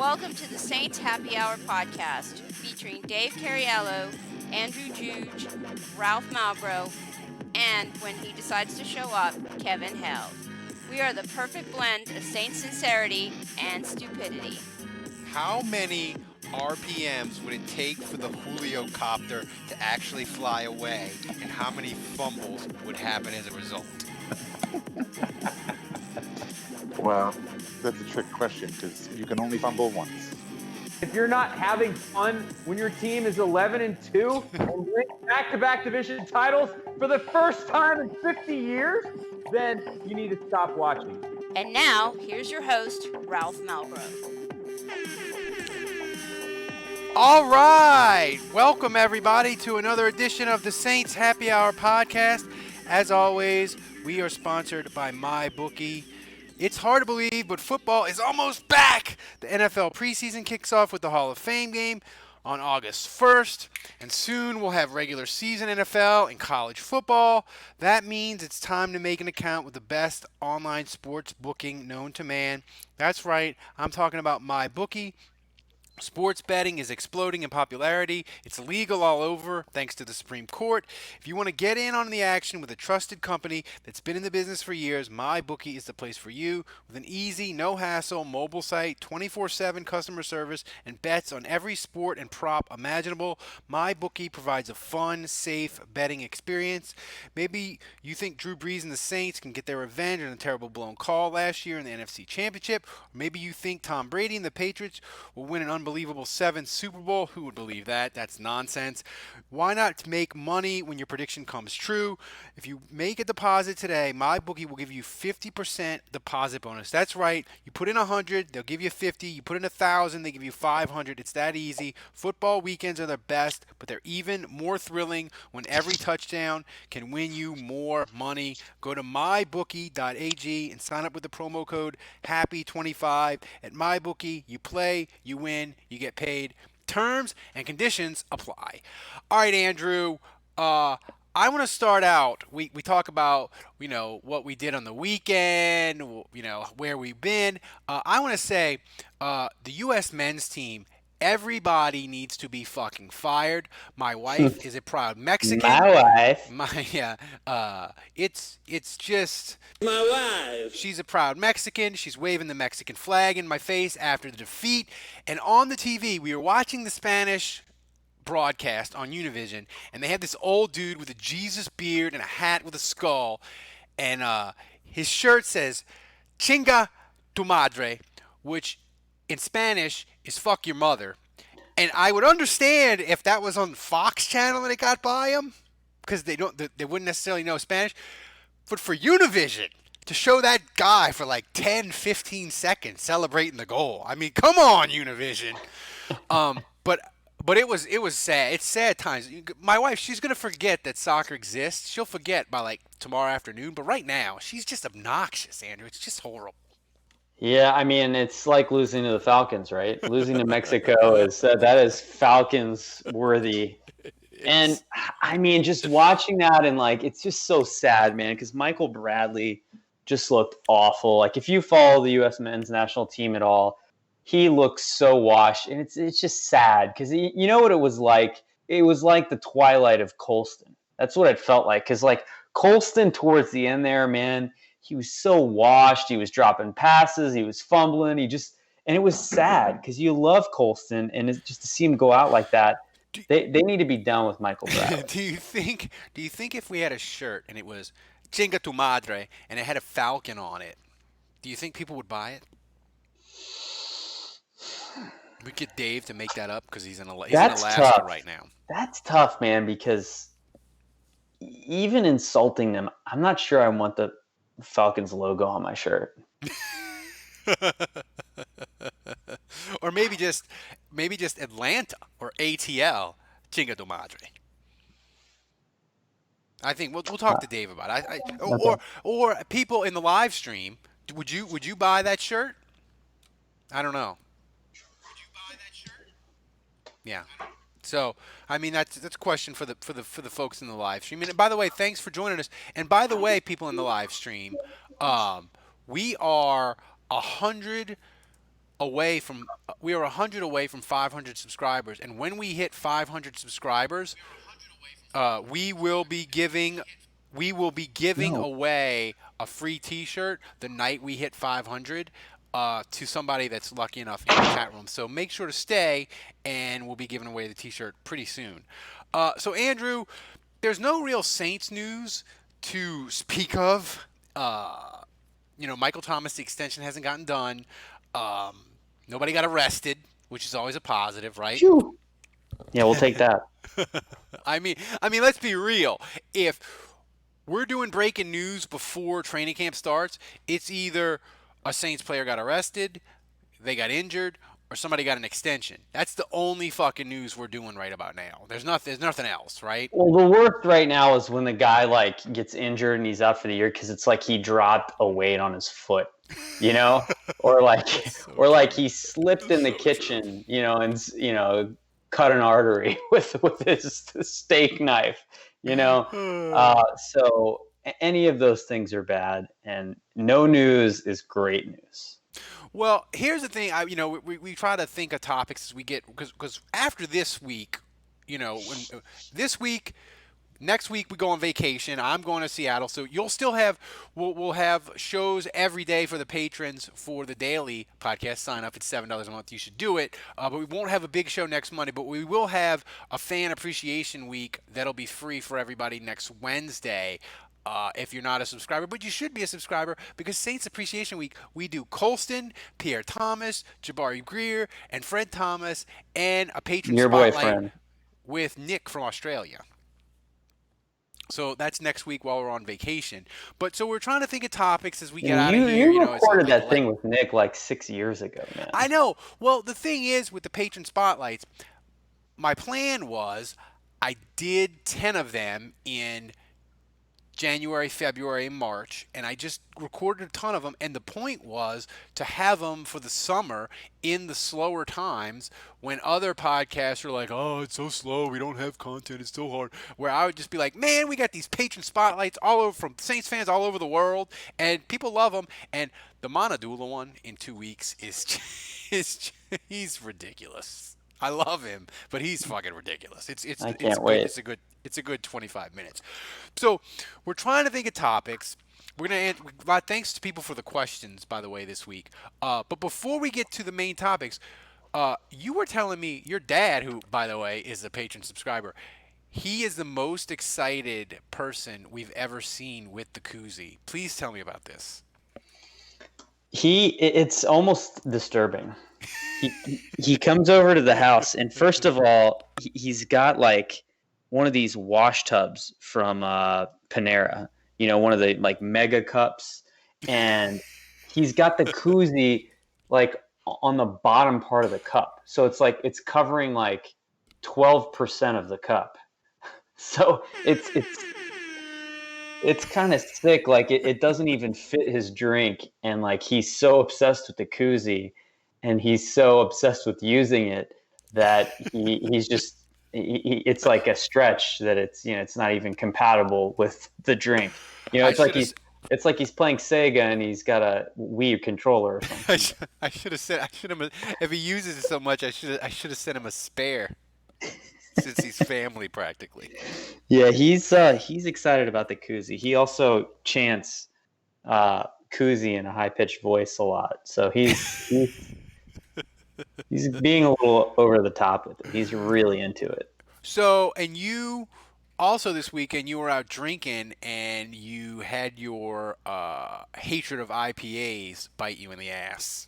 Welcome to the Saints Happy Hour podcast featuring Dave Cariello, Andrew Juge, Ralph Malbrough, and when he decides to show up, Kevin Held. We are the perfect blend of Saint sincerity and stupidity. How many RPMs would it take for the Julio copter to actually fly away, and how many fumbles would happen as a result? Well, that's a trick question because you can only fumble once. If you're not having fun when your team is 11-2 and win back-to-back division titles for the first time in 50 years, then you need to stop watching. And now, here's your host, Ralph Malbrough. All right, welcome everybody to another edition of the Saints Happy Hour podcast. As always, we are sponsored by MyBookie. It's hard to believe, but football is almost back. The NFL preseason kicks off with the Hall of Fame game on August 1st, and soon we'll have regular season NFL and college football. That means it's time to make an account with the best online sports booking known to man. That's right, I'm talking about MyBookie. Sports betting is exploding in popularity. It's legal all over thanks to the Supreme Court. If you want to get in on the action with a trusted company that's been in the business for years, MyBookie is the place for you. With an easy, no-hassle mobile site, 24/7 customer service, and bets on every sport and prop imaginable, MyBookie provides a fun, safe betting experience. Maybe you think Drew Brees and the Saints can get their revenge on a terrible blown call last year in the NFC Championship. Or maybe you think Tom Brady and the Patriots will win an unbelievable 7th Super Bowl. Who would believe that? That's nonsense. Why not make money when your prediction comes true? If you make a deposit today, MyBookie will give you 50% deposit bonus. That's right. You put in 100, they'll give you 50. You put in 1,000, they give you 500. It's that easy. Football weekends are the best, but they're even more thrilling when every touchdown can win you more money. Go to mybookie.ag and sign up with the promo code HAPPY25. At MyBookie, you play, you win, you get paid. Terms and conditions apply. All right, Andrew. I want to start out. We talk about what we did on the weekend. Where we've been. I want to say the U.S. men's team. Everybody needs to be fucking fired. My wife is a proud Mexican. My wife. It's just My wife. she's a proud Mexican. She's waving the Mexican flag in my face after the defeat. And on the TV, we were watching the Spanish broadcast on Univision, and they had this old dude with a Jesus beard and a hat with a skull, and his shirt says "Chinga tu madre," which in Spanish is "fuck your mother." And I would understand if that was on Fox Channel and it got by them, because they wouldn't necessarily know Spanish. But for Univision to show that guy for like 10, 15 seconds celebrating the goal, I mean, come on, Univision. But it was sad. It's sad times. My wife, she's gonna forget that soccer exists. She'll forget by like tomorrow afternoon. But right now, she's just obnoxious, Andrew. It's just horrible. Yeah, I mean, it's like losing to the Falcons, right? Losing to Mexico that is Falcons worthy. And I mean, just watching that and like, it's just so sad, man, because Michael Bradley just looked awful. Like, if you follow the U.S. men's national team at all, he looks so washed, and it's just sad because you know what it was like? It was like the twilight of Colston. That's what it felt like, because like Colston towards the end there, man, he was so washed. He was dropping passes. He was fumbling. And it was sad because you love Colston, and it's just to see him go out like that, they need to be done with Michael Bradley. Do you think if we had a shirt and it was "Chinga tu madre" and it had a falcon on it, do you think people would buy it? We get Dave to make that up because he's in Alaska tough. right now. That's tough, man, because even insulting them, I'm not sure I want the Falcons logo on my shirt. Or maybe just Atlanta or ATL, Chinga tu madre. I think we'll talk to Dave about it. Or people in the live stream, would you buy that shirt? I don't know. Yeah. So, I mean, that's a question for the folks in the live stream. And by the way, thanks for joining us. And by the way, people in the live stream, we are 100 away from 500 subscribers, and when we hit 500 subscribers, we will be giving No. away a free T-shirt the night we hit 500 to somebody that's lucky enough in the chat room. So make sure to stay, and we'll be giving away the T-shirt pretty soon. So Andrew, there's no real Saints news to speak of. Michael Thomas, the extension hasn't gotten done. Nobody got arrested, which is always a positive, right? Phew. Yeah, we'll take that. I mean, let's be real. If we're doing breaking news before training camp starts, it's either a Saints player got arrested, they got injured, or somebody got an extension. That's the only fucking news we're doing right about now. There's nothing else, right? Well, the worst right now is when the guy like gets injured and he's out for the year because it's like he dropped a weight on his foot, or like he slipped in the kitchen, and cut an artery with his steak knife, So any of those things are bad, and no news is great news. Well, here's the thing. We try to think of topics as we get, because after this week, next week we go on vacation. I'm going to Seattle, so you'll still have we'll have shows every day for the patrons for the daily podcast. Sign up, it's $7 a month. You should do it. But we won't have a big show next Monday, but we will have a fan appreciation week that'll be free for everybody next Wednesday. If you're not a subscriber, but you should be a subscriber, because Saints Appreciation Week, we do Colston, Pierre Thomas, Jabari Greer, and Fred Thomas, and a patron Your spotlight boyfriend with Nick from Australia. So that's next week while we're on vacation. But so we're trying to think of topics as we get out of here. You recorded that thing with Nick like 6 years ago, man. I know. Well, the thing is with the patron spotlights, my plan was I did 10 of them in January, February, and March, and I just recorded a ton of them, and the point was to have them for the summer in the slower times when other podcasts are like, oh, it's so slow, we don't have content, it's so hard, where I would just be like, man, we got these patron spotlights all over from Saints fans all over the world, and people love them, and the Monadula one in 2 weeks is he's ridiculous. I love him, but he's fucking ridiculous. I can't wait. It's a good 25 minutes. So we're trying to think of topics. We're gonna thanks to people for the questions, by the way, this week. But before we get to the main topics, you were telling me your dad, who by the way is a patron subscriber, he is the most excited person we've ever seen with the koozie. Please tell me about this. It's almost disturbing. He comes over to the house, and first of all, he's got like one of these wash tubs from Panera, one of the like mega cups, and he's got the koozie like on the bottom part of the cup, so it's like it's covering like 12% of the cup. So it's kind of sick. Like it doesn't even fit his drink, and like he's so obsessed with the koozie. And he's so obsessed with using it that it's like a stretch that it's not even compatible with the drink. It's like he's playing Sega and he's got a Wii controller or something. I should have if he uses it so much, I should have sent him a spare, since he's family practically. Yeah, he's excited about the koozie. He also chants koozie in a high pitched voice a lot, so he's being a little over the top with it. He's really into it. So, and you also this weekend, you were out drinking and you had your hatred of IPAs bite you in the ass.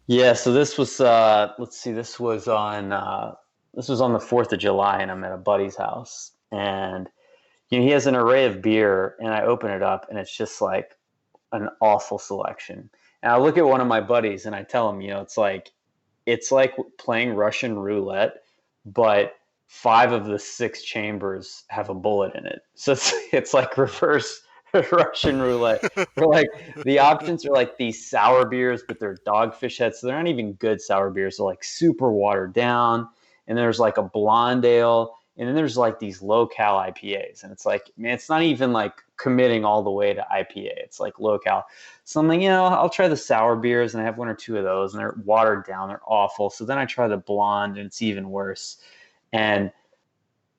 Yeah, so this was this was on the 4th of July, and I'm at a buddy's house, and he has an array of beer, and I open it up, and it's just like an awful selection. And I look at one of my buddies and I tell him, it's like playing Russian roulette, but 5 of the 6 chambers have a bullet in it. So it's like reverse Russian roulette. Where like the options are like these sour beers, but they're dogfish heads. So they're not even good sour beers. They're like super watered down. And there's like a blonde ale And then there's like these low-cal IPAs, and it's like, man, it's not even like committing all the way to IPA. It's like low-cal. So I'm like, I'll try the sour beers, and I have one or two of those, and they're watered down. They're awful. So then I try the blonde, and it's even worse. And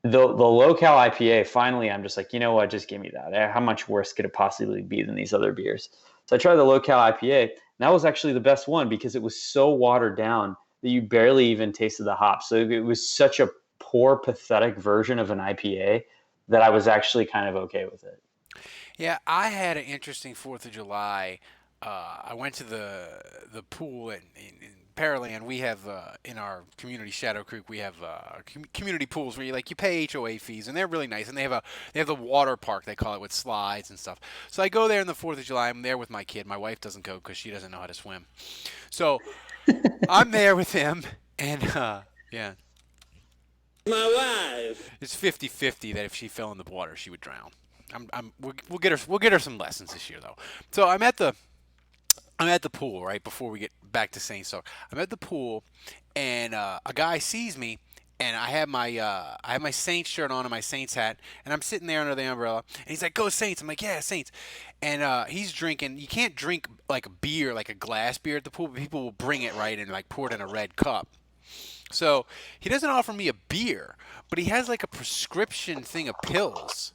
the low-cal IPA, finally, I'm just like, you know what? Just give me that. How much worse could it possibly be than these other beers? So I tried the low-cal IPA, and that was actually the best one because it was so watered down that you barely even tasted the hops. So it was such a poor, pathetic version of an IPA that I was actually kind of okay with it. Yeah, I had an interesting 4th of July. I went to the pool in Pearland. We have in our community, Shadow Creek, we have community pools where you pay HOA fees, and they're really nice. And they have the water park, they call it, with slides and stuff. So I go there on the 4th of July. I'm there with my kid. My wife doesn't go because she doesn't know how to swim. So I'm there with him, and yeah. My wife. It's 50-50 that if she fell in the water, she would drown. We'll get her some lessons this year though. So I'm at the pool right before we get back to Saints talk. I'm at the pool, and a guy sees me, and I have my Saints shirt on and my Saints hat, and I'm sitting there under the umbrella, and he's like, "Go Saints!" I'm like, "Yeah, Saints." And he's drinking. You can't drink like a beer, like a glass beer at the pool, but people will bring it right and like pour it in a red cup. So he doesn't offer me a beer, but he has like a prescription thing of pills.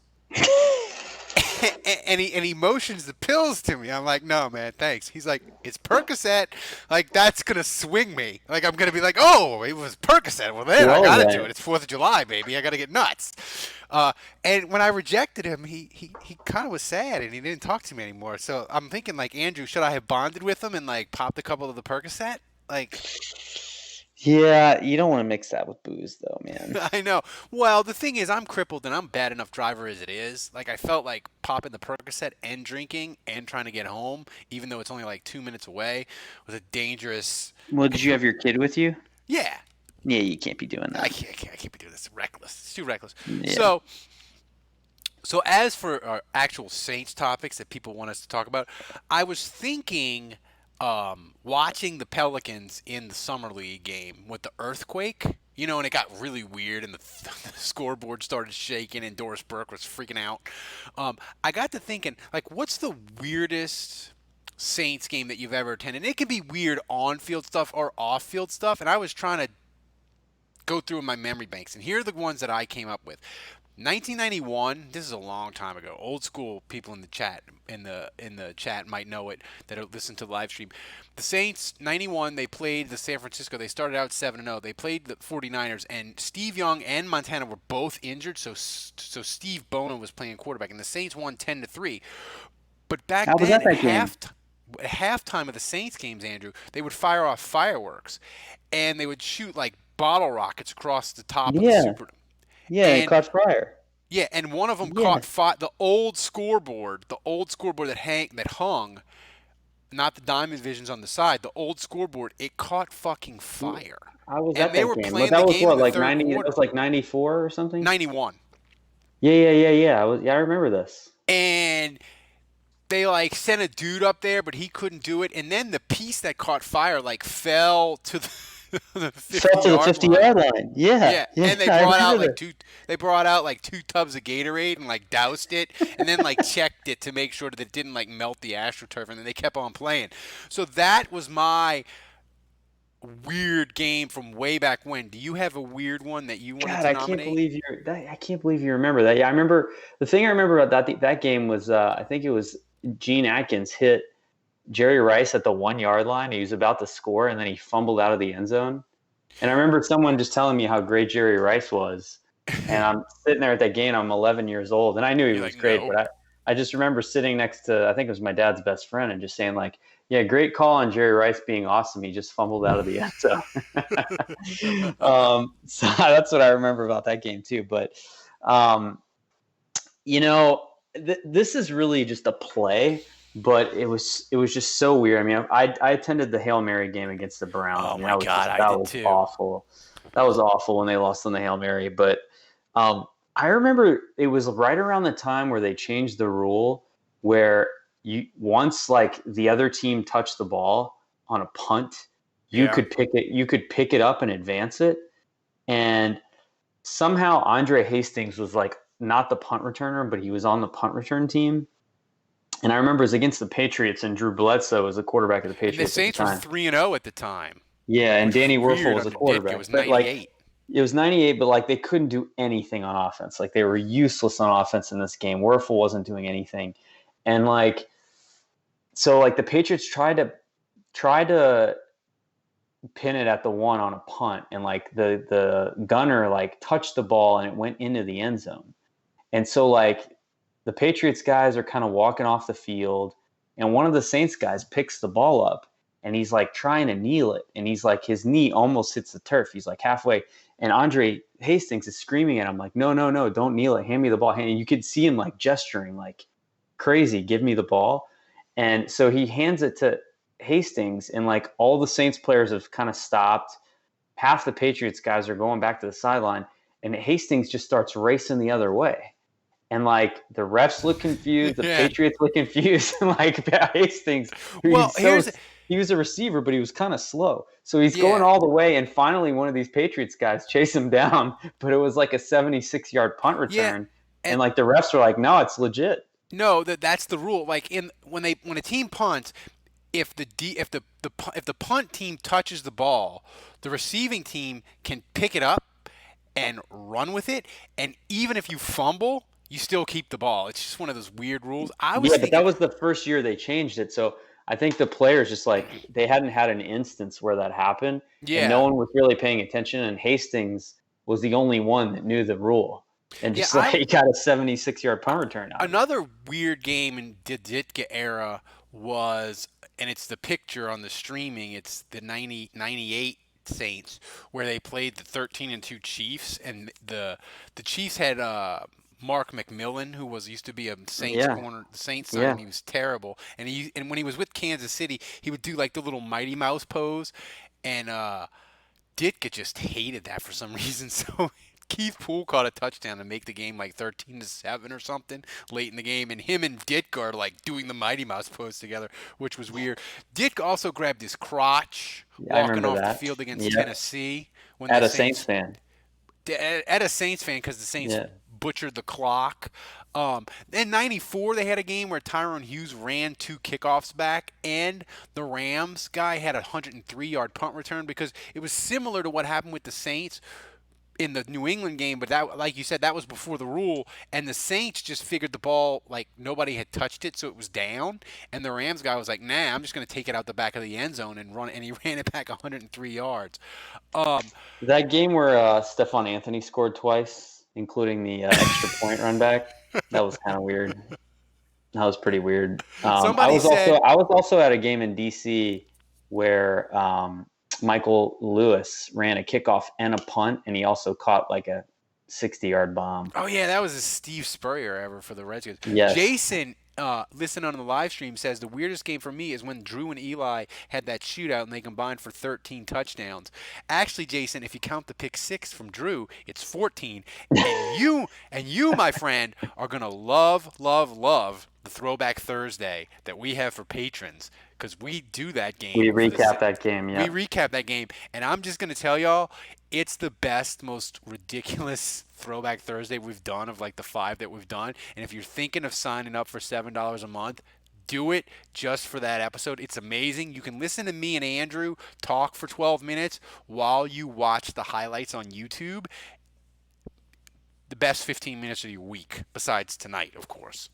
and he motions the pills to me. I'm like, "No, man, thanks." He's like, "It's Percocet. Like, that's going to swing me. Like, I'm going to be like, oh, it was Percocet. Well, then I got to do it. It's 4th of July, baby. I got to get nuts." And when I rejected him, he kind of was sad, and he didn't talk to me anymore. So I'm thinking, like, Andrew, should I have bonded with him and, like, popped a couple of the Percocet? Like... Yeah, you don't want to mix that with booze, though, man. I know. Well, the thing is, I'm crippled and I'm a bad enough driver as it is. Like, I felt like popping the Percocet and drinking and trying to get home, even though it's only like 2 minutes away, was a dangerous. Well, did you have your kid with you? Yeah. Yeah, you can't be doing that. I can't be doing this. It's reckless. It's too reckless. Yeah. So as for our actual Saints topics that people want us to talk about, I was thinking. Watching the Pelicans in the Summer League game with the earthquake, and it got really weird, and the scoreboard started shaking, and Doris Burke was freaking out. I got to thinking, like, what's the weirdest Saints game that you've ever attended? And it can be weird on-field stuff or off-field stuff, and I was trying to go through my memory banks, and here are the ones that I came up with. 1991. This is a long time ago. Old school people in the chat might know it that listen to the live stream. The Saints 91. They played the San Francisco. They started out 7-0. They played the 49ers, and Steve Young and Montana were both injured. So Steve Bono was playing quarterback, and the Saints won 10-3. But back then, at halftime of the Saints games, Andrew, they would fire off fireworks, and they would shoot like bottle rockets across the top of the Super. Yeah, it caught fire. Yeah, and one of them caught the old scoreboard that hung, not the diamond visions on the side, the old scoreboard, it caught fucking fire. I was at that game. That was what, like 90? It was like 94 or something. 91. Yeah. I remember this. And they like sent a dude up there, but he couldn't do it. And then the piece that caught fire like fell to the 50-yard line. Yeah. And they brought out like 2 tubs of Gatorade and like doused it, and then like checked it to make sure that it didn't like melt the AstroTurf, and then they kept on playing. So that was my weird game from way back when. Do you have a weird one that you wanted to nominate? I can't believe you remember that. Yeah, I remember the thing I remember about that game was I think it was Gene Atkins hit Jerry Rice at the 1-yard line. He was about to score, and then he fumbled out of the end zone. And I remember someone just telling me how great Jerry Rice was. And I'm sitting there at that game. I'm 11 years old, and I knew he was great. No. But I just remember sitting next to, I think it was my dad's best friend, and just saying like, "Yeah, great call on Jerry Rice being awesome. He just fumbled out of the end zone." So that's what I remember about that game too. But this is really just a play. But it was just so weird. I mean, I attended the Hail Mary game against the Browns. Oh, my God, I did too. Awful. That was awful when they lost on the Hail Mary. But I remember it was right around the time where they changed the rule where once like the other team touched the ball on a punt, you could pick it up and advance it. And somehow Andre Hastings was like not the punt returner, but he was on the punt return team. And I remember it was against the Patriots, and Drew Bledsoe was the quarterback of the And the Patriots Saints at were the time. 3-0 at the time. Yeah, and Which was Danny Werfel weird was the under Ditka. quarterback. It was But like 98. it was 98, but like they couldn't do anything on offense. Like they were useless on offense in this game. Werfel wasn't doing anything. And like so like the Patriots tried to pin it at the one on a punt, and like the gunner like touched the ball and it went into the end zone. And so like the Patriots guys are kind of walking off the field, and one of the Saints guys picks the ball up and he's like trying to kneel it, and he's like his knee almost hits the turf. He's like halfway, and Andre Hastings is screaming at him like, no, don't kneel it, hand me the ball. And you could see him like gesturing like crazy, give me the ball. And so he hands it to Hastings, and like all the Saints players have kind of stopped. Half the Patriots guys are going back to the sideline, and Hastings just starts racing the other way. And like the refs look confused, the Patriots look confused, and like Hastings, he was a receiver, but he was kind of slow. So he's going all the way, and finally one of these Patriots guys chase him down, but it was like a 76-yard punt return. And like the refs were like, no, it's legit. No, that's the rule. Like when a team punts, if the punt team touches the ball, the receiving team can pick it up and run with it, and even if you fumble, you still keep the ball. It's just one of those weird rules. But that was the first year they changed it, so I think the players just like they hadn't had an instance where that happened, and no one was really paying attention. And Hastings was the only one that knew the rule, and just he got a 76-yard punt return out. Another weird game in the Ditka era was, and it's the picture on the streaming. It's the 98 Saints where they played the 13-2 Chiefs, and the Chiefs had Mark McMillan, who used to be a Saints corner, the Saints son, and he was terrible. And when he was with Kansas City, he would do like the little Mighty Mouse pose, and Ditka just hated that for some reason. So Keith Poole caught a touchdown to make the game like 13-7 or something late in the game, and him and Ditka are like doing the Mighty Mouse pose together, which was weird. Ditka also grabbed his crotch walking off the field against Tennessee at a Saints fan. At a Saints fan, because the Saints butchered the clock. In 94, they had a game where Tyrone Hughes ran 2 kickoffs back, and the Rams guy had a 103-yard punt return, because it was similar to what happened with the Saints in the New England game, but that, like you said, that was before the rule, and the Saints just figured the ball, like nobody had touched it, so it was down, and the Rams guy was like, nah, I'm just going to take it out the back of the end zone and run, and he ran it back 103 yards. That game where Stephon Anthony scored twice, including the extra point run back, that was kind of weird. That was pretty weird. I was also at a game in DC where Michael Lewis ran a kickoff and a punt, and he also caught like a 60-yard bomb. Oh yeah, that was a Steve Spurrier ever for the Redskins. Yes. Jason, listen on the live stream, says the weirdest game for me is when Drew and Eli had that shootout and they combined for 13 touchdowns. Actually, Jason, if you count the pick 6 from Drew, it's 14. And you, my friend, are gonna love the Throwback Thursday that we have for patrons, because we do that game. We recap that game, yeah. We recap that game, and I'm just going to tell y'all, it's the best, most ridiculous Throwback Thursday we've done of like the 5 that we've done. And if you're thinking of signing up for $7 a month, do it just for that episode. It's amazing. You can listen to me and Andrew talk for 12 minutes while you watch the highlights on YouTube. The best 15 minutes of your week, besides tonight, of course.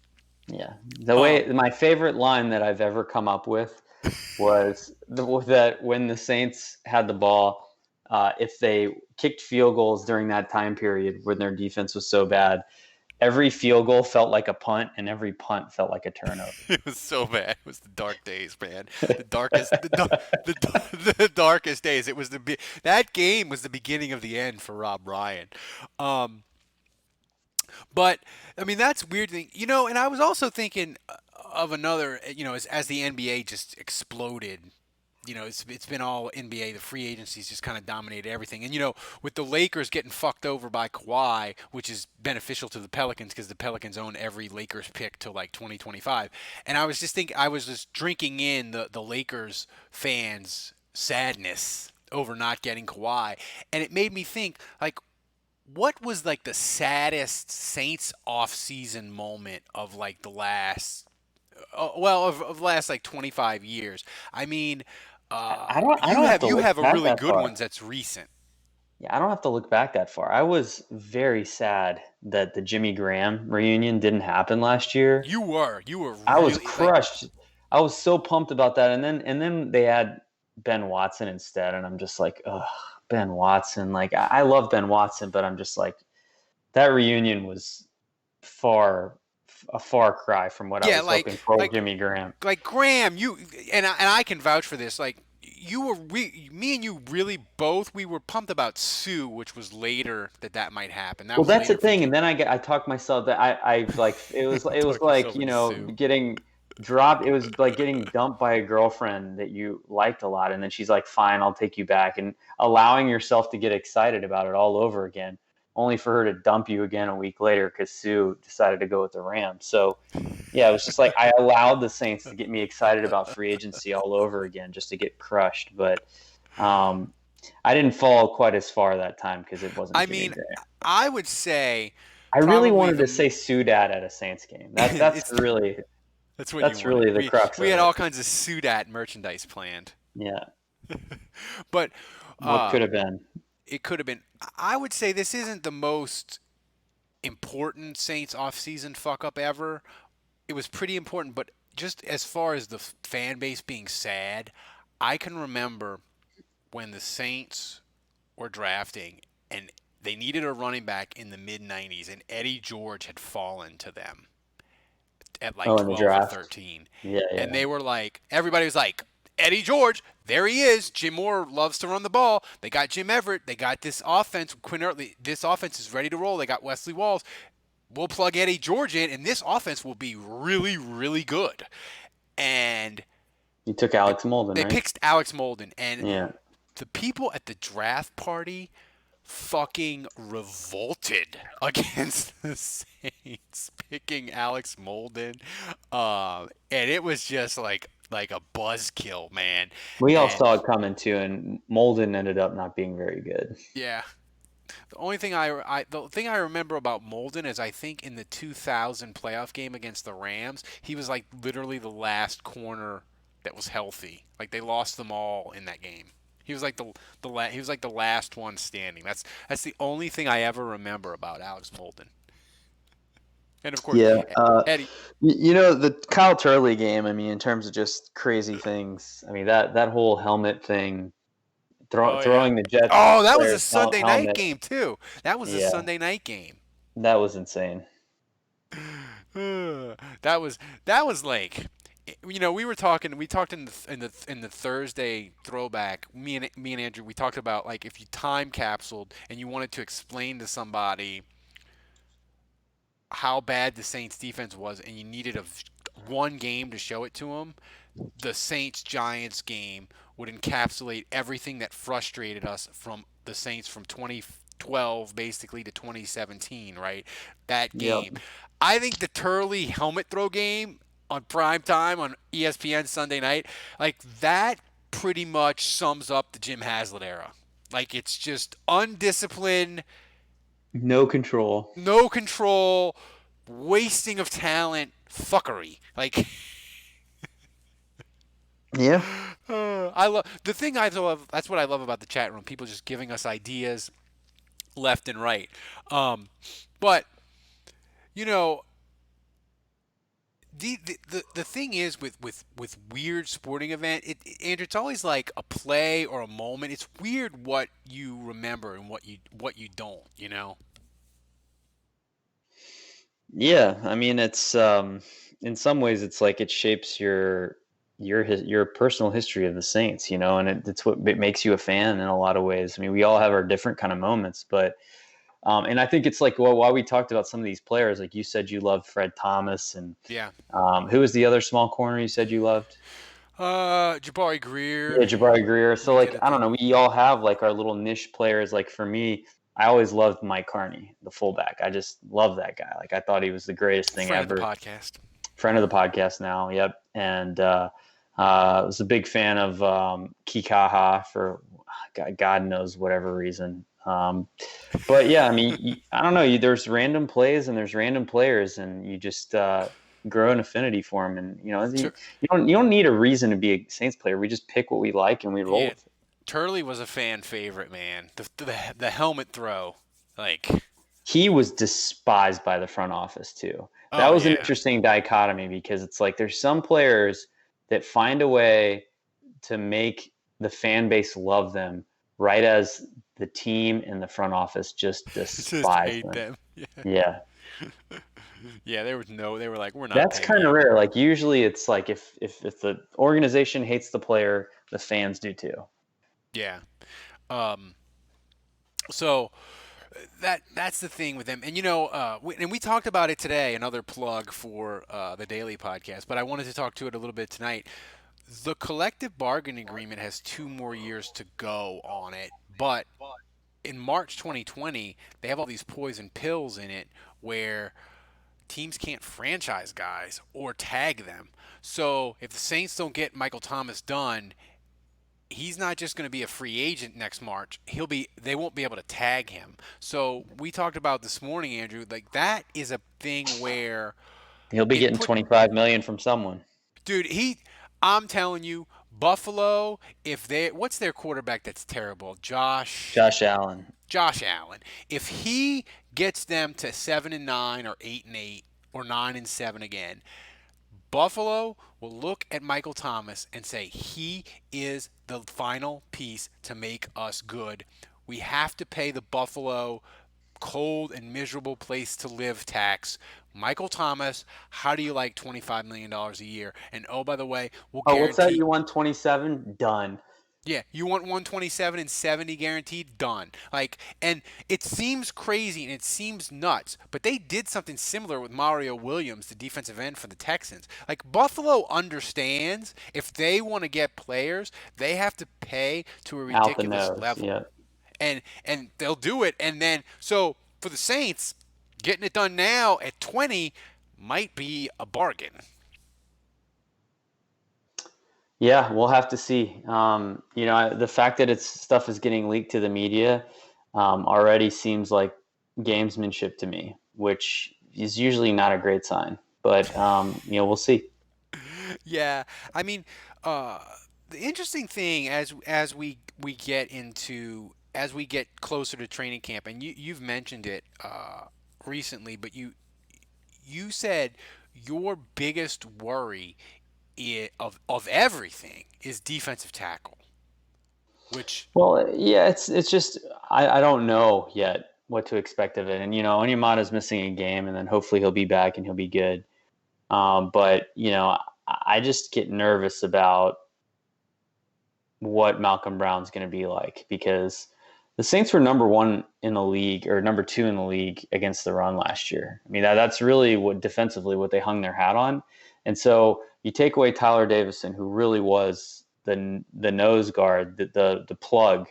Yeah. My favorite line that I've ever come up with was that when the Saints had the ball, if they kicked field goals during that time period when their defense was so bad, every field goal felt like a punt, and every punt felt like a turnover. It was so bad. It was the dark days, man. The darkest, the darkest days. It was that game was the beginning of the end for Rob Ryan. But I mean, that's a weird thing, and I was also thinking of another, as the NBA just exploded, it's been all NBA, the free agencies just kind of dominated everything. And, with the Lakers getting fucked over by Kawhi, which is beneficial to the Pelicans because the Pelicans own every Lakers pick till like 2025. And I was just drinking in the Lakers fans' sadness over not getting Kawhi. And it made me think, like, what was like the saddest Saints off-season moment of like the last, of the last like 25 years? I mean, I don't have to you look have a back really that good far. one that's recent. Yeah, I don't have to look back that far. I was very sad that the Jimmy Graham reunion didn't happen last year. You were I was really like, crushed. I was so pumped about that, and then they had Ben Watson instead, and I'm just like, ugh, Ben Watson. Like I love Ben Watson, but I'm just like, that reunion was a far cry from what I yeah, was hoping for with like Jimmy Graham. like Graham, and I can vouch for this. Like me and you really both we were pumped about Sue, which was later that might happen. That Well, was that's the later for thing, and then I talked myself that I like it was talked like, yourself into Sue. getting dropped. It was like getting dumped by a girlfriend that you liked a lot, and then she's like, "Fine, I'll take you back," and allowing yourself to get excited about it all over again, only for her to dump you again a week later because Sue decided to go with the Rams. So yeah, it was just like I allowed the Saints to get me excited about free agency all over again just to get crushed, but. I didn't fall quite as far that time because it wasn't I Jimmy mean, Graham. I would say I really probably wanted to say Sudat at a Saints game. it's that's what you That's wanted. really the crux We of had it. all kinds of Sudat merchandise planned, Yeah. but What uh, could have been? it could have been. I would say this isn't the most important Saints off-season fuck up ever. It was pretty important, but just as far as the fan base being sad, I can remember when the Saints were drafting and they needed a running back in the mid 90s and Eddie George had fallen to them at like Oh, in the 12 or draft. 13. Yeah, And yeah. they were like, everybody was like, Eddie George, there he is. Jim Moore loves to run the ball. They got Jim Everett. They got this offense. Quinn Early, this offense is ready to roll. They got Wesley Walls. We'll plug Eddie George in, and this offense will be really, really good. And You took Alex Molden, they right? picked Alex Molden, and Yeah. the people at the draft party fucking revolted against the Saints picking Alex Molden, and it was just like a buzzkill, man. We all And saw it coming too, and Molden ended up not being very good. yeah, the thing I remember about Molden is I think in the 2000 playoff game against the Rams, he was like literally the last corner that was healthy. Like they lost them all in that game. He was like he was like the last one standing. That's the only thing I ever remember about Alex Molden. And of course, Yeah. Eddie. The Kyle Turley game, I mean, in terms of just crazy things, I mean, that whole helmet thing, Oh yeah. throwing the Jets. Oh, that was a player's Sunday night helmet, game too. That was a Yeah. Sunday night game. That was insane. that was like, we talked in the Thursday throwback, me and Andrew, we talked about like if you time capsuled and you wanted to explain to somebody how bad the Saints defense was and you needed one game to show it to them, the Saints Giants game would encapsulate everything that frustrated us from the Saints from 2012 basically to 2017, right? That game. Yep. I think the Turley helmet throw game on prime time on ESPN Sunday night, like that pretty much sums up the Jim Haslett era. Like it's just undisciplined, No control. wasting of talent, fuckery. Like Yeah. I love the thing I love. That's what I love about the chat room. People just giving us ideas left and right. But you know, the thing is with weird sporting event, Andrew, it's always like a play or a moment. It's weird what you remember and what you don't. Yeah, I mean, it's in some ways it's like it shapes your personal history of the Saints, and it's what makes you a fan in a lot of ways. I mean, we all have our different kind of moments, but and I think it's like, well, while we talked about some of these players, like you said, you loved Fred Thomas, and Yeah. who was the other small corner you said you loved? Jabari Greer. Yeah, Jabari Greer. So We like, did it I don't know, we all have like our little niche players. Like for me, I always loved Mike Carney, the fullback. I just love that guy. Like I thought he was the greatest thing Friend ever. of the podcast. Friend of the podcast now. Yep. And I was a big fan of Kikaha for God knows whatever reason. But yeah, I mean, I don't know. There's random plays and there's random players, and you just grow an affinity for them. And you don't need a reason to be a Saints player. We just pick what we like and we roll with it. Turley was a fan favorite, man. The helmet throw, like he was despised by the front office too. That Oh, was an yeah. interesting dichotomy because it's like there's some players that find a way to make the fan base love them, right as the team and the front office just despise hate them. Yeah. Yeah, they were like, we're not. That's paying kind of you. rare. Like usually it's like if the organization hates the player, the fans do too. Yeah. So that's the thing with them. And we talked about it today, another plug for the daily podcast, but I wanted to talk to it a little bit tonight. The collective bargaining agreement has 2 more years to go on it, but in March 2020, they have all these poison pills in it where teams can't franchise guys or tag them. So if the Saints don't get Michael Thomas done, he's not just going to be a free agent next March. They won't be able to tag him. So we talked about this morning, Andrew, like that is a thing where He'll be getting $25 million from someone. Dude, I'm telling you, Buffalo, what's their quarterback that's terrible? Josh Allen. Josh Allen. If he gets them to 7-9 or 8-8 or 9-7 again, Buffalo will look at Michael Thomas and say he is the final piece to make us good. We have to pay the Buffalo cold and miserable place to live tax. Michael Thomas, how do you like $25 million a year? And oh, by the way, we'll guarantee. What's that? You want 27? Done. Yeah, you want 127 and 70 guaranteed? Done. And it seems crazy and it seems nuts, but they did something similar with Mario Williams, the defensive end for the Texans. Buffalo understands if they want to get players, they have to pay to a ridiculous level. Yeah. And they'll do it. And then, so for the Saints, getting it done now at 20 might be a bargain. Yeah, we'll have to see. The fact that stuff is getting leaked to the media already seems like gamesmanship to me, which is usually not a great sign. But we'll see. Yeah, I mean, the interesting thing as we get closer to training camp, and you've mentioned it recently, but you said your biggest worry of everything is defensive tackle. It's just I don't know yet what to expect of it, and Onyemata's missing a game, and then hopefully he'll be back and he'll be good. But I just get nervous about what Malcolm Brown's going to be like, because the Saints were number 1 in the league, or number 2 in the league against the run last year. I mean, that's really what defensively what they hung their hat on. And so you take away Tyler Davison, who really was the nose guard, the plug,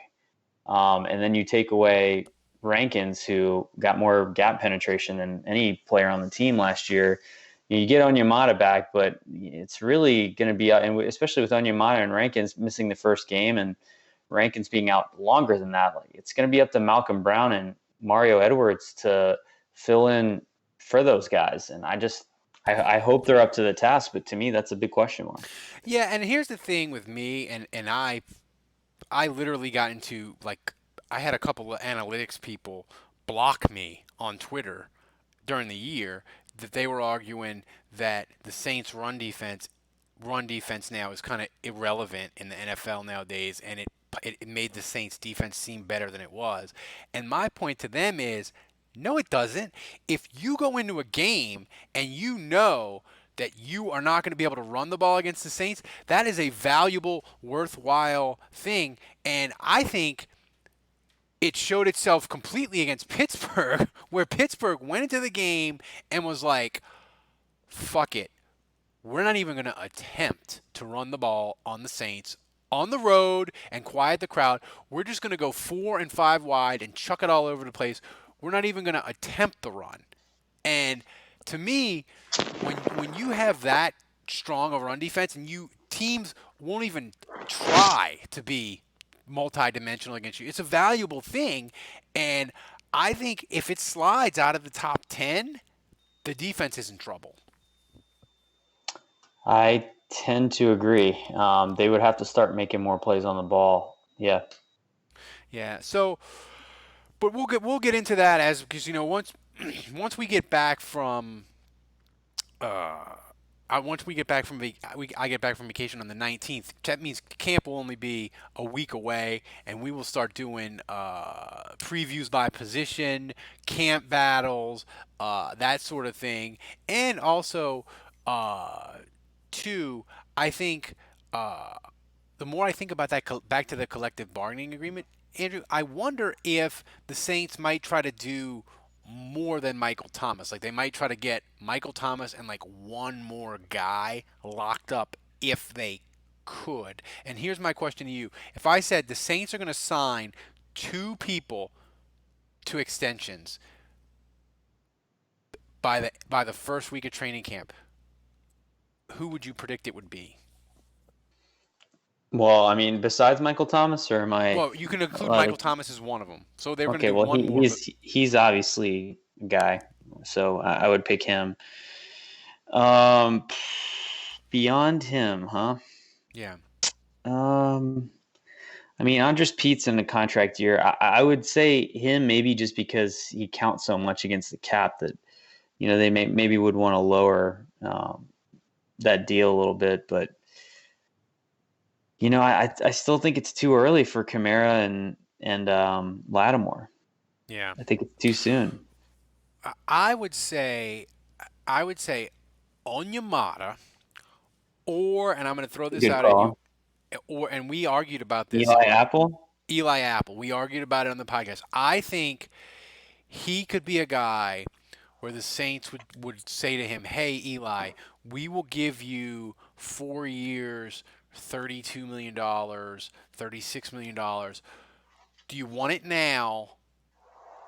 and then you take away Rankins, who got more gap penetration than any player on the team last year. You get Onyemata back, but it's really going to be, and especially with Onyemata and Rankins missing the first game and Rankins being out longer than that, it's going to be up to Malcolm Brown and Mario Edwards to fill in for those guys. And I hope they're up to the task, but to me, that's a big question mark. Yeah, and here's the thing with me, and I literally got into, I had a couple of analytics people block me on Twitter during the year that they were arguing that the Saints' run defense now is kind of irrelevant in the NFL nowadays, and it made the Saints' defense seem better than it was. And my point to them is, no, it doesn't. If you go into a game and you know that you are not going to be able to run the ball against the Saints, that is a valuable, worthwhile thing. And I think it showed itself completely against Pittsburgh, where Pittsburgh went into the game and was like, fuck it. We're not even going to attempt to run the ball on the Saints on the road and quiet the crowd. We're just going to go 4 and 5 wide and chuck it all over the place. We're not even going to attempt the run. And to me, when you have that strong of a run defense and teams won't even try to be multi-dimensional against you. It's a valuable thing, and I think if it slides out of the top 10, the defense is in trouble. I tend to agree. They would have to start making more plays on the ball. Yeah. Yeah. So, but we'll get into that because once once we get back from once we get back from I get back from vacation on the 19th. That means camp will only be a week away, and we will start doing previews by position, camp battles, that sort of thing, and also too. I think the more I think about that, back to the collective bargaining agreement, Andrew, I wonder if the Saints might try to do more than Michael Thomas. Like they might try to get Michael Thomas and like one more guy locked up if they could. And here's my question to you. If I said the Saints are going to sign 2 people to extensions by the first week of training camp, who would you predict it would be? Well, I mean, besides Michael Thomas, or am I? Well, you can include Michael Thomas as one of them. So they're going to okay. do Well, one more. he's obviously a guy, so I would pick him. Beyond him, huh? Yeah. I mean, Andres Pete's in a contract year. I would say him maybe just because he counts so much against the cap that they maybe would want to lower that deal a little bit, but. I still think it's too early for Kamara and Lattimore. Yeah. I think it's too soon. I would say Onyemata, and I'm going to throw this out at you, and we argued about this. Eli Apple. We argued about it on the podcast. I think he could be a guy where the Saints would say to him, "Hey, Eli, we will give you 4 years, $32 million, $36 million. Do you want it now?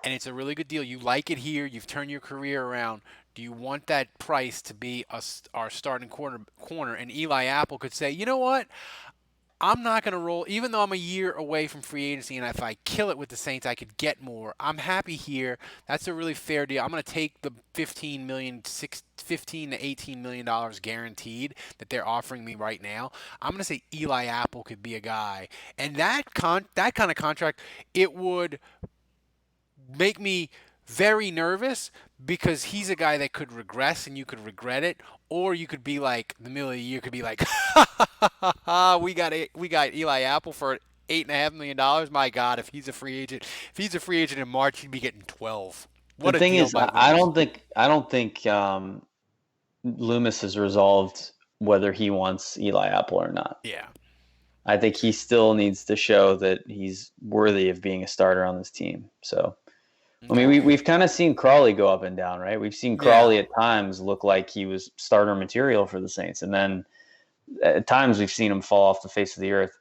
And it's a really good deal. You like it here. You've turned your career around. Do you want that price to be our starting corner?" And Eli Apple could say, "You know what? I'm not going to roll, even though I'm a year away from free agency, and if I kill it with the Saints, I could get more. I'm happy here. That's a really fair deal. I'm going to take the $15 to $18 million guaranteed that they're offering me right now. I'm going to say Eli Apple could be a guy, and that kind of contract, it would make me very nervous because he's a guy that could regress and you could regret it, or you could be like the middle of the year could be like, we got Eli Apple for $8.5 million. My God, if he's a free agent in March, he'd be getting 12. What the thing is, I don't think Loomis has resolved whether he wants Eli Apple or not. Yeah. I think he still needs to show that he's worthy of being a starter on this team. So. I mean, we've kind of seen Crawley go up and down, right? We've seen Crawley at times look like he was starter material for the Saints, and then at times we've seen him fall off the face of the earth.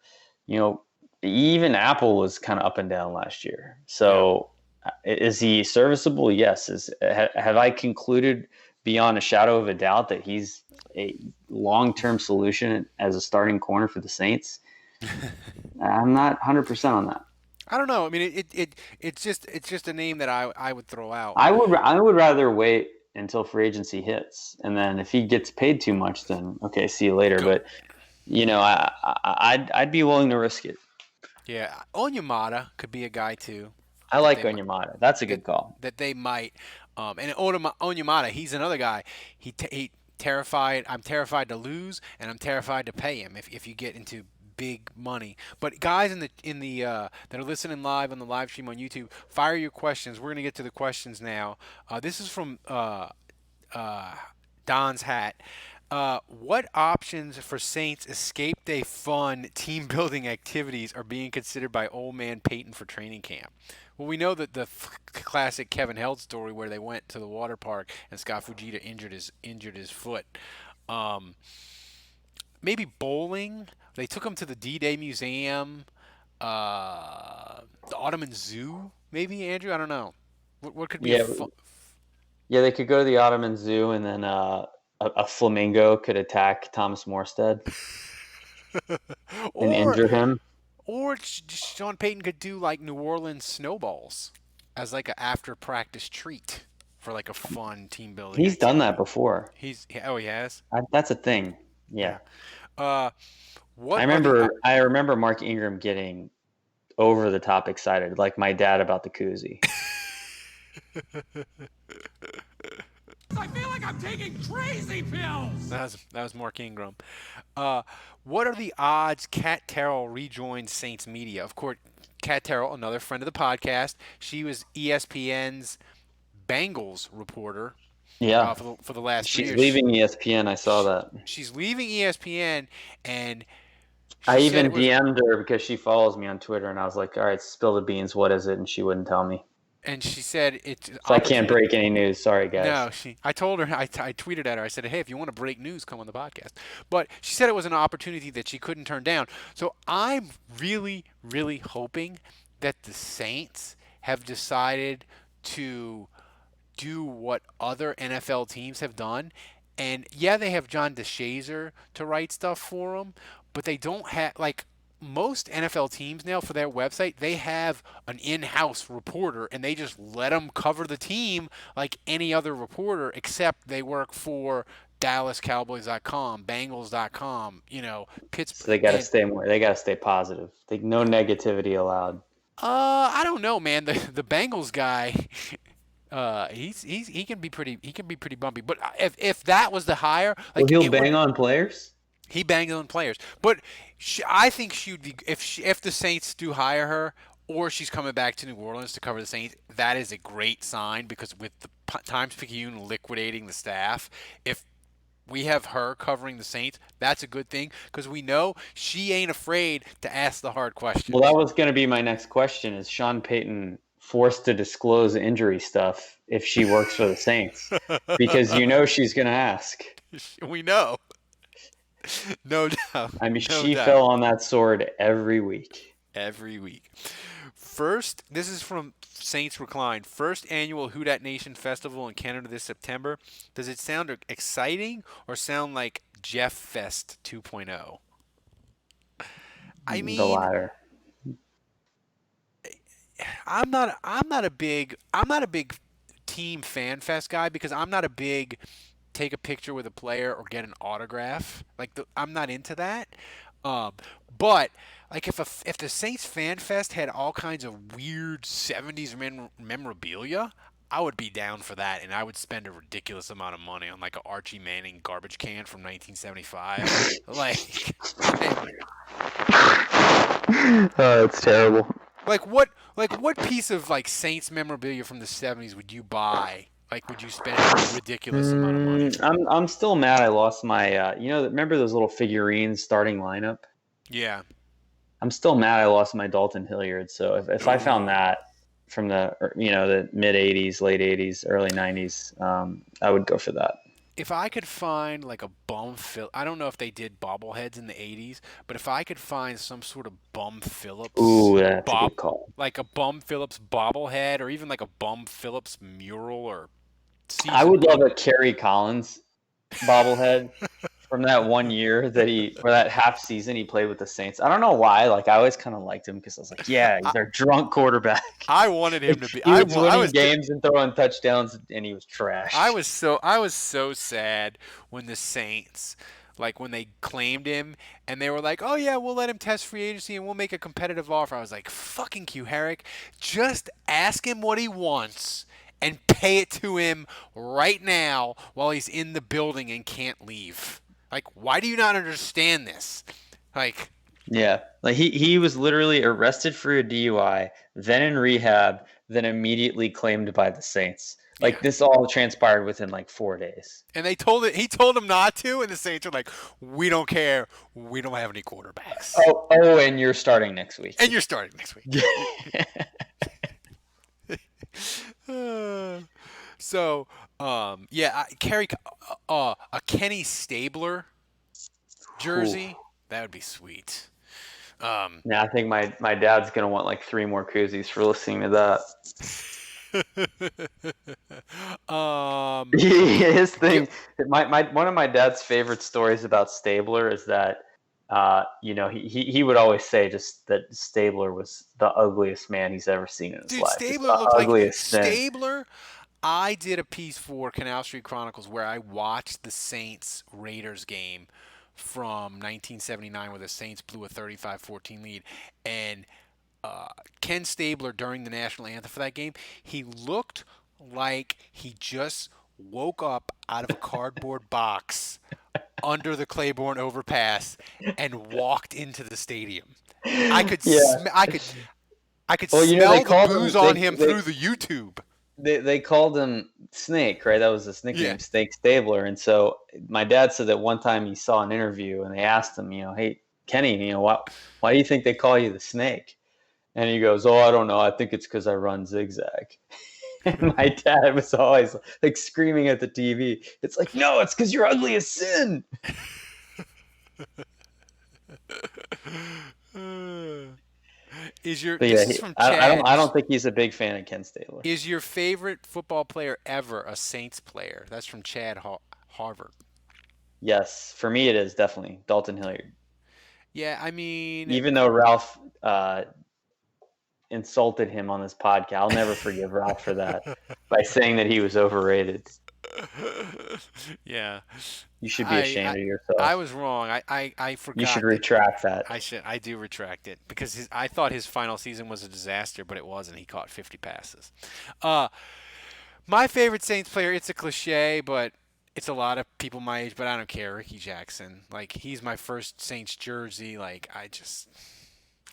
Even Apple was kind of up and down last year. So is he serviceable? Yes. Have I concluded beyond a shadow of a doubt that he's a long-term solution as a starting corner for the Saints? I'm not 100% on that. I don't know. I mean, it's just a name that I would throw out. I would rather wait until free agency hits, and then if he gets paid too much, then okay, see you later. But I'd be willing to risk it. Yeah, Onyemata could be a guy too. I like Onyemata. That's a good call. That they might. And Onyemata, he's another guy. He terrified. I'm terrified to lose, and I'm terrified to pay him if you get into big money. But guys in the that are listening live on the live stream on YouTube, fire your questions. We're gonna get to the questions now. This is from Don's hat. What options for Saints escape day fun team building activities are being considered by old man Peyton for training camp? Well, we know that the classic Kevin Held story where they went to the water park and Scott Fujita injured his foot. Maybe bowling. They took him to the D-Day Museum, the Ottoman Zoo, maybe, Andrew? I don't know. What could be fun? Yeah, they could go to the Ottoman Zoo, and then a flamingo could attack Thomas Morstead and injure him. Or Sean Payton could do like New Orleans snowballs as like a after practice treat for like a fun team building. He's done that activity. before. He has. That's a thing. Yeah. What I remember Mark Ingram getting over the top excited, like my dad about the koozie. I feel like I'm taking crazy pills. That was Mark Ingram. What are the odds Kat Terrell rejoins Saints media? Of course, Kat Terrell, another friend of the podcast. She was ESPN's Bengals reporter. Yeah. For the last 3 She's years. leaving ESPN. I saw that. She's leaving ESPN, and I even DM'd her because she follows me on Twitter, and I was like, all right, spill the beans. What is it? And she wouldn't tell me. And she said it's. So I can't break any news. Sorry, guys. No, I told her. I tweeted at her. I said, "Hey, if you want to break news, come on the podcast." But she said it was an opportunity that she couldn't turn down. So I'm really, really hoping that the Saints have decided to do what other NFL teams have done. And yeah, they have John DeShazier to write stuff for them, but they don't have like. Most NFL teams now for their website, they have an in-house reporter and they just let them cover the team like any other reporter, except they work for DallasCowboys.com, Bengals.com, Pittsburgh. So they got to stay more. They got to stay positive. No negativity allowed. I don't know, man. The Bengals guy, he can be pretty bumpy. But if that was the hire, like he'll bang on players. He banged on players, but I think she would be if the Saints do hire her, or she's coming back to New Orleans to cover the Saints. That is a great sign because with the Times-Picayune liquidating the staff, if we have her covering the Saints, that's a good thing because we know she ain't afraid to ask the hard questions. Well, that was going to be my next question: is Sean Payton forced to disclose injury stuff if she works for the Saints? Because she's going to ask. We know. No doubt. I mean, she fell on that sword every week. Every week. First, this is from Saints Recline. First annual Who Dat Nation Festival in Canada this September. Does it sound exciting or sound like Jeff Fest 2.0? I mean, the latter. I'm not a big team fan fest guy because I'm not a big take a picture with a player or get an autograph. I'm not into that. But like if the Saints Fan Fest had all kinds of weird 70s memorabilia, I would be down for that, and I would spend a ridiculous amount of money on like a Archie Manning garbage can from 1975. Oh, it's terrible. What piece of like Saints memorabilia from the 70s would you buy? Like, would you spend a ridiculous amount of money? I'm still mad I lost my, remember those little figurines starting lineup? Yeah. I'm still mad I lost my Dalton Hilliard. So if I found that from the mid 80s, late 80s, early 90s, I would go for that. If I could find like a I don't know if they did bobbleheads in the 80s, but if I could find some sort of Bum Phillips. Ooh, that's a good call. Like a Bum Phillips bobblehead or even like a Bum Phillips mural or I would love a Kerry Collins bobblehead from that 1 year for that half season he played with the Saints. I don't know why. Like I always kind of liked him because I was like, yeah, he's their drunk quarterback. I wanted him to be. He was winning games and throwing touchdowns, and he was trash. I was so sad when the Saints, like when they claimed him and they were like, oh yeah, we'll let him test free agency and we'll make a competitive offer. I was like, fucking Q Herrick, just ask him what he wants and pay it to him right now while he's in the building and can't leave. Like, why do you not understand this? Like, yeah, like he was literally arrested for a DUI, then in rehab, then immediately claimed by the Saints. Like this all transpired within like 4 days. And he told him not to, and the Saints are like, we don't care. We don't have any quarterbacks. Oh, and you're starting next week. And you're starting next week. So, a Kenny Stabler jersey. Ooh. That would be sweet. Yeah, I think my dad's gonna want like 3 more koozies for listening to that. His thing. One of my dad's favorite stories about Stabler is that he would always say just that Stabler was the ugliest man he's ever seen in his Dude, life. Stabler the looked like ugliest sin. Stabler. I did a piece for Canal Street Chronicles where I watched the Saints Raiders game from 1979 where the Saints blew a 35-14 lead, and Ken Stabler during the national anthem for that game, he looked like he just woke up out of a cardboard box under the Claiborne overpass and walked into the stadium. I could I could Well, smell they the called booze him- on they- him they- through the YouTube. They called him Snake, right? That was his nickname, Yeah. Snake Stabler. And so my dad said that one time he saw an interview and they asked him, hey, Kenny, why do you think they call you the Snake? And he goes, I don't know. I think it's because I run zigzag. And my dad was always like screaming at the TV. It's like, no, it's because you're ugly as sin. Is your But this yeah, is from Chad. I don't think he's a big fan of Ken Stabler. Is your favorite football player ever a Saints player? That's from Chad Harvard. Yes, for me it is definitely Dalton Hilliard. Yeah, I mean, Even though Ralph insulted him on this podcast, I'll never forgive Ralph for that by saying that he was overrated. yeah, You should be ashamed of yourself. I was wrong. I forgot. You should retract that. I do retract it because I thought his final season was a disaster, but it wasn't. He caught 50 passes. My favorite Saints player, it's a cliche, but it's a lot of people my age, but I don't care. Ricky Jackson. Like, he's my first Saints jersey. Like,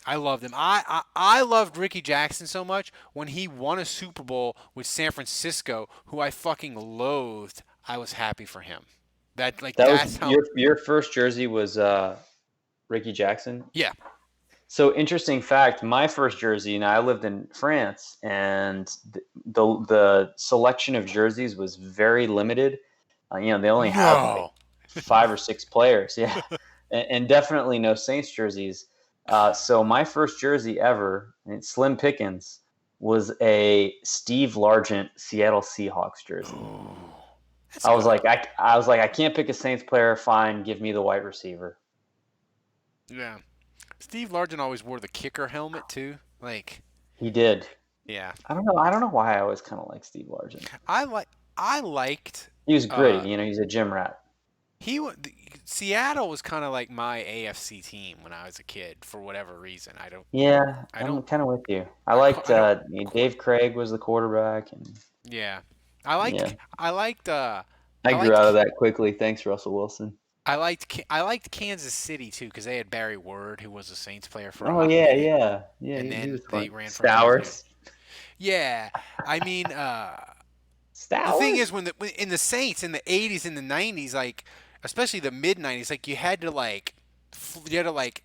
I loved him. I loved Ricky Jackson so much when he won a Super Bowl with San Francisco, who I fucking loathed. I was happy for him. That's how your first jersey was Ricky Jackson? Yeah. So interesting fact, my first jersey, I lived in France, and the selection of jerseys was very limited. They only have like 5 or 6 players, yeah, and definitely no Saints jerseys. So my first jersey ever, and it's slim pickings, was a Steve Largent Seattle Seahawks jersey. I was like, I can't pick a Saints player. Fine, give me the wide receiver. Yeah. Steve Largent always wore the kicker helmet too. Like, he did. Yeah. I don't know why I always kind of liked Steve Largent. I liked. He was gritty. He's a gym rat. Seattle was kind of like my AFC team when I was a kid for whatever reason. I'm kind of with you. I liked Dave Craig was the quarterback, and yeah, I liked. I grew out of that quickly. Thanks, Russell Wilson. I liked Kansas City too because they had Barry Word, who was a Saints player for. Oh yeah. And then they ran from Stowers. Yeah, I mean, Stowers. The thing is, in the Saints in the 80s and the 90s, like especially the mid 90s, like you had to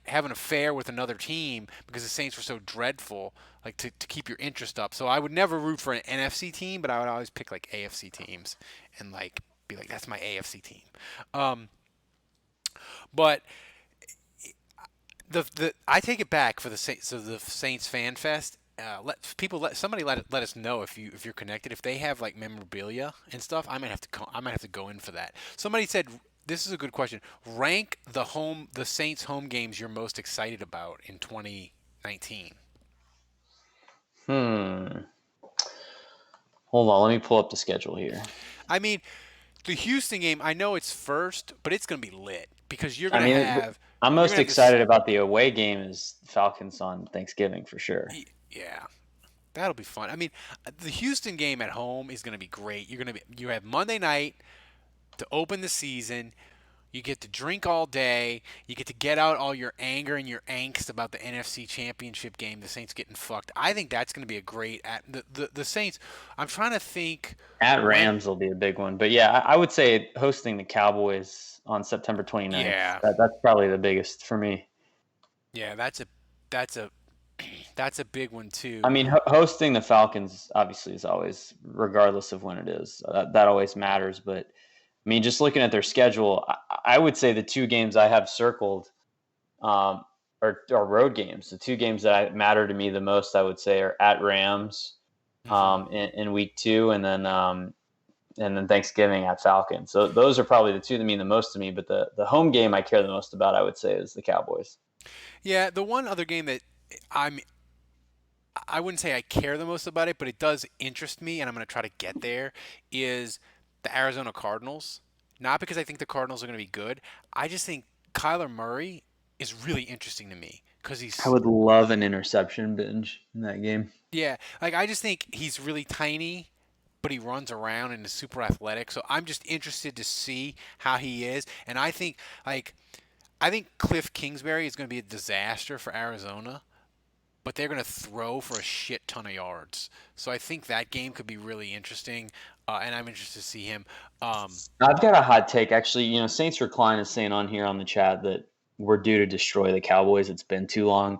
have an affair with another team because the Saints were so dreadful, like to keep your interest up. So I would never root for an NFC team, but I would always pick like AFC teams and like be like, that's my AFC team. But I take it back for the Saints. So the Saints Fan Fest. Somebody let us know if you're connected. If they have like memorabilia and stuff, I might have to go in for that. Somebody said this is a good question. Rank the Saints home games you're most excited about in 2019. Hold on, let me pull up the schedule here. I mean, the Houston game, I know it's first, but it's going to be lit because you're going to have. I'm most excited about the away game is Falcons on Thanksgiving for sure. Yeah, that'll be fun. I mean, the Houston game at home is going to be great. You have Monday night to open the season. You get to drink all day. You get to get out all your anger and your angst about the NFC Championship game. The Saints getting fucked. I think that's going to be a great. The Saints. I'm trying to think. At Rams will be a big one, but yeah, I would say hosting the Cowboys on September 29th. Yeah, that's probably the biggest for me. Yeah, that's a big one too. I mean, hosting the Falcons obviously is always, regardless of when it is, that always matters. But I mean, just looking at their schedule, I would say the 2 games I have circled are road games. The 2 games that matter to me the most, I would say, are at Rams in week 2, and then and then Thanksgiving at Falcons. So those are probably the two that mean the most to me. But the home game I care the most about, I would say, is the Cowboys. Yeah, the one other game that I wouldn't say I care the most about it, but it does interest me, and I'm going to try to get there, is the Arizona Cardinals. Not because I think the Cardinals are going to be good. I just think Kyler Murray is really interesting to me because he's. I would love an interception binge in that game. Yeah, like I just think he's really tiny, but he runs around and is super athletic. So I'm just interested to see how he is, and I think Cliff Kingsbury is going to be a disaster for Arizona, but they're going to throw for a shit ton of yards. So I think that game could be really interesting, and I'm interested to see him. I've got a hot take. Actually, Saints Recline is saying on here on the chat that we're due to destroy the Cowboys. It's been too long.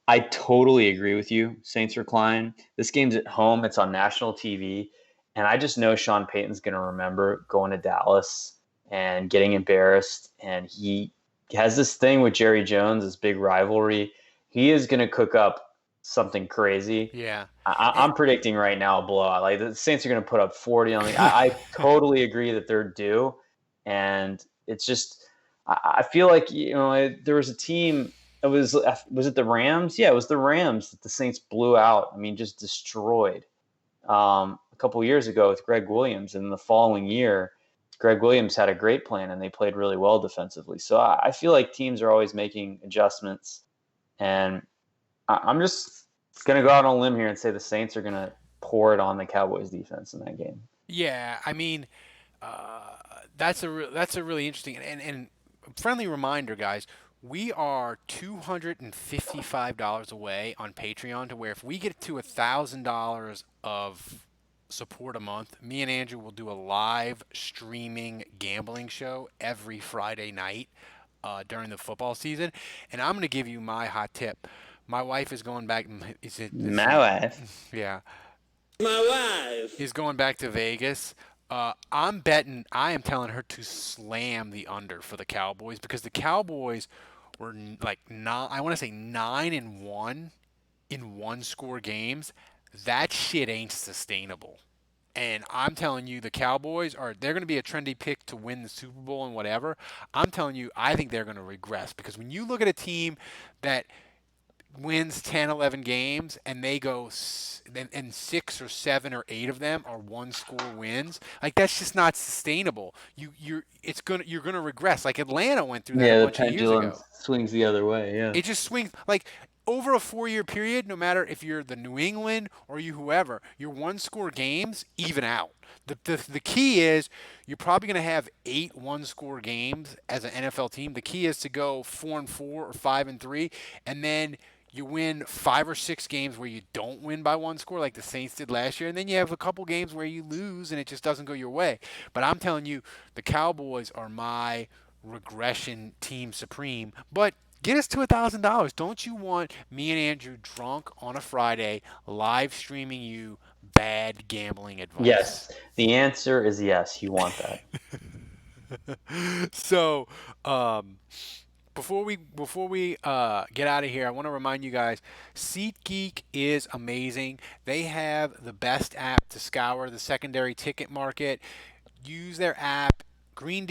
I totally agree with you, Saints Recline. This game's at home. It's on national TV. And I just know Sean Payton's going to remember going to Dallas and getting embarrassed. And he has this thing with Jerry Jones, this big rivalry. He is going to cook up something crazy. Yeah. I'm predicting right now a blowout. Like the Saints are going to put up 40 on the. I totally agree that they're due. And it's just, I feel like, there was a team. Was it the Rams? Yeah, it was the Rams that the Saints blew out. I mean, just destroyed. A couple of years ago with Greg Williams, and the following year, Greg Williams had a great plan and they played really well defensively. So I feel like teams are always making adjustments, and I'm just going to go out on a limb here and say the Saints are going to pour it on the Cowboys defense in that game. Yeah, I mean, that's a really interesting and friendly reminder, guys. We are $255 away on Patreon to where if we get to $1,000 of support a month, me and Andrew will do a live streaming gambling show every Friday night during the football season. And I'm going to give you my hot tip. My wife is going back. My wife? Yeah. My wife is going back to Vegas. I'm betting. I am telling her to slam the under for the Cowboys because the Cowboys were like I want to say 9-1 in one-score games. That shit ain't sustainable. And I'm telling you, the Cowboys they're going to be a trendy pick to win the Super Bowl and whatever. I'm telling you, I think they're going to regress because when you look at a team that wins 10, 11 games and they go and 6 or 7 or 8 of them are one-score wins, like that's just not sustainable. You're going to regress. Like Atlanta went through that a bunch of years ago. Yeah, the pendulum swings the other way. Yeah, it just swings like over a 4-year period. No matter if you're the New England or whoever, your one-score games even out. The key is you're probably going to have 8 one-score games as an NFL team. The key is to go 4-4 or 5-3, and then you win 5 or 6 games where you don't win by one score like the Saints did last year, and then you have a couple games where you lose and it just doesn't go your way. But I'm telling you, the Cowboys are my regression team supreme. But get us to $1,000. Don't you want me and Andrew drunk on a Friday live streaming you bad gambling advice? Yes. The answer is yes. You want that. So, Before we get out of here, I want to remind you guys, SeatGeek is amazing. They have the best app to scour the secondary ticket market. Use their app. Green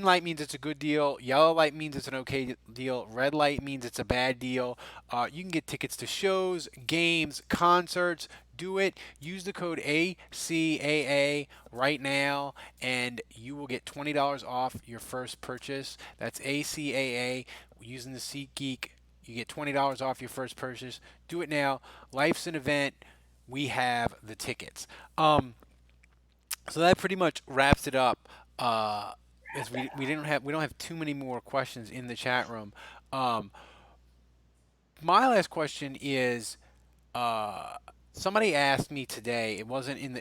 light means it's a good deal. Yellow light means it's an okay deal. Red light means it's a bad deal. You can get tickets to shows, games, concerts. Do it. Use the code ACAA right now, and you will get $20 off your first purchase. That's ACAA. Using the SeatGeek, you get $20 off your first purchase. Do it now. Life's an event. We have the tickets. So that pretty much wraps it up. As we don't have too many more questions in the chat room. My last question is. Somebody asked me today. It wasn't in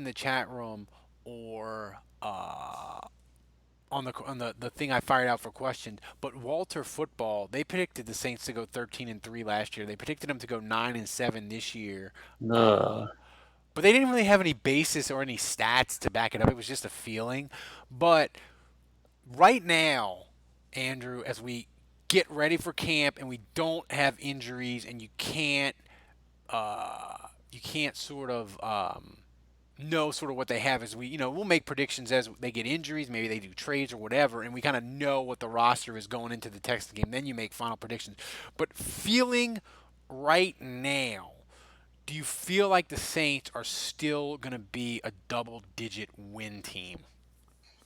the chat room or on the thing I fired out for questions. But Walter Football, they predicted the Saints to go 13-3 last year. They predicted them to go 9-7 this year. But they didn't really have any basis or any stats to back it up. It was just a feeling. But right now, Andrew, as we get ready for camp and we don't have injuries and you can't sort of know sort of what they have as we'll make predictions as they get injuries, maybe they do trades or whatever, and we kind of know what the roster is going into the Texas game. Then you make final predictions. But feeling right now, do you feel like the Saints are still going to be a double-digit win team?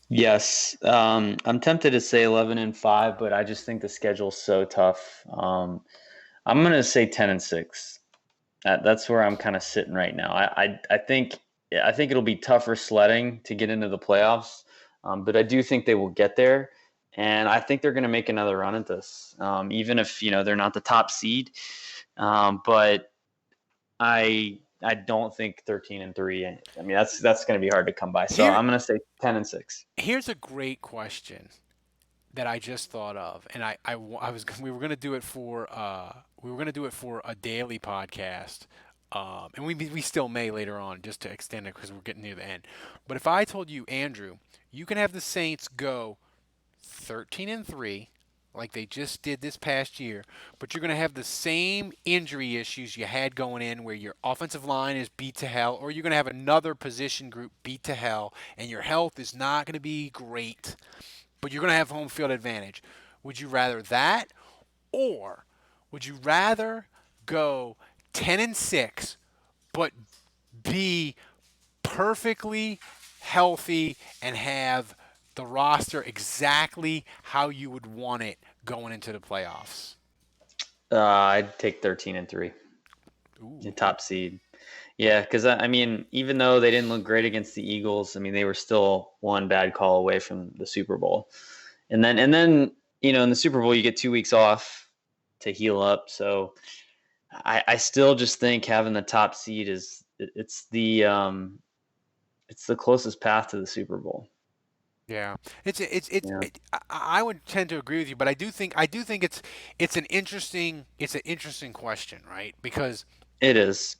Yes, I'm tempted to say 11-5, but I just think the schedule's so tough. I'm going to say 10-6. That's where I'm kind of sitting right now. I think it'll be tougher sledding to get into the playoffs, but I do think they will get there, and I think they're going to make another run at this, even if they're not the top seed. But I don't think 13-3. I mean, that's going to be hard to come by. So I'm going to say 10-6. Here's a great question that I just thought of, and we were going to do it for a daily podcast, and we still may later on just to extend it because we're getting near the end. But if I told you, Andrew, you can have the Saints go 13-3. Like they just did this past year, but you're going to have the same injury issues you had going in where your offensive line is beat to hell, or you're going to have another position group beat to hell, and your health is not going to be great, but you're going to have home field advantage. Would you rather that, or would you rather go 10-6, but be perfectly healthy and have the roster exactly how you would want it going into the playoffs? I'd take 13-3. The top seed. Yeah, because I mean, even though they didn't look great against the Eagles, I mean, they were still one bad call away from the Super Bowl. And then in the Super Bowl, you get 2 weeks off to heal up. So I still just think having the top seed it's the closest path to the Super Bowl. Yeah, I would tend to agree with you, but I do think it's an interesting question, right? Because it is,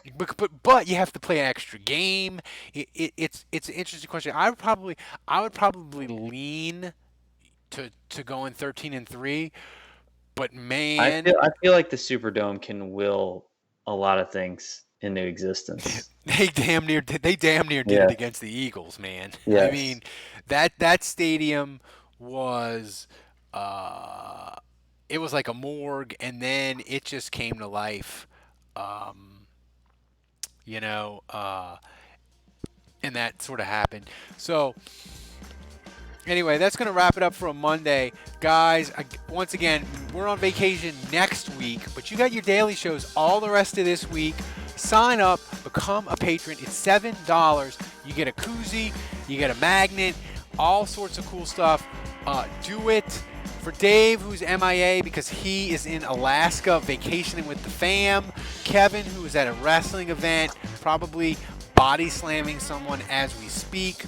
but you have to play an extra game. It's an interesting question. I would probably lean to going 13-3, but man, I feel like the Superdome can will a lot of things into existence. They damn near did it against the Eagles, man. Yes. I mean, that stadium was it was like a morgue, and then it just came to life. And that sort of happened. So anyway, that's going to wrap it up for a Monday. Guys, once again, we're on vacation next week, but you got your daily shows all the rest of this week. Sign up, become a patron. It's $7. You get a koozie, you get a magnet, all sorts of cool stuff. Do it. For Dave, who's MIA because he is in Alaska vacationing with the fam. Kevin, who is at a wrestling event, probably body slamming someone as we speak.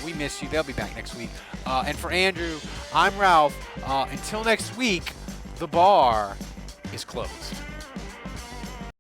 We miss you. They'll be back next week. And for Andrew, I'm Ralph. Until next week, the bar is closed.